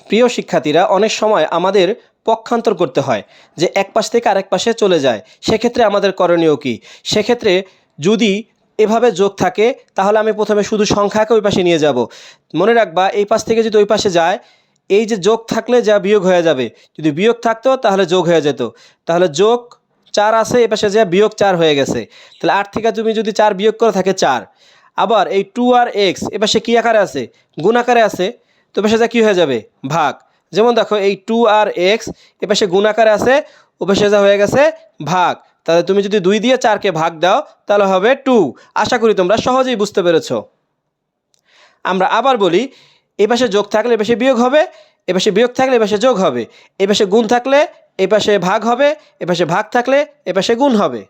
প্রিয় শিক্ষার্থীরা, অনেক সময় আমাদের পক্ষান্তর করতে হয়, যে এক পাশ থেকে আরেক পাশে চলে যায়। সেক্ষেত্রে আমাদের করণীয় কী? সেক্ষেত্রে যদি এভাবে যোগ থাকে তাহলে আমি প্রথমে শুধু সংখ্যাকে ওই পাশে নিয়ে যাব। মনে রাখবা, এই পাশ থেকে যদি ওই পাশে যায়, এই যে যোগ থাকলে যা বিয়োগ হয়ে যাবে, যদি বিয়োগ থাকতো তাহলে যোগ হয়ে যেত। তাহলে যোগ 4 আছে, এ পাশে যা বিয়োগ 4 হয়ে গেছে। তাহলে 8 থেকে তুমি যদি 4 বিয়োগ করে থাকে 4। আবার এই 2 আর এক্স এ পাশে কী আকারে আছে? গুণ আকারে আছে। তো পাশে যা কী হয়ে যাবে? ভাগ। যেমন দেখো, এই 2 আর এক্স এ পাশে গুণ আকারে আছে, ও পাশে যা হয়ে গেছে ভাগ। তাহলে তুমি যদি 2 দিয়ে 4কে ভাগ দাও তাহলে হবে 2। আশা করি তোমরা সহজেই বুঝতে পেরেছ। আমরা আবার বলি, এ পাশে যোগ থাকলে এ পাশে বিয়োগ হবে, এ পাশে বিয়োগ থাকলে এ পাশে যোগ হবে, এ পাশে গুণ থাকলে এ পাশে ভাগ হবে, এ পাশে ভাগ থাকলে এ পাশে গুণ হবে।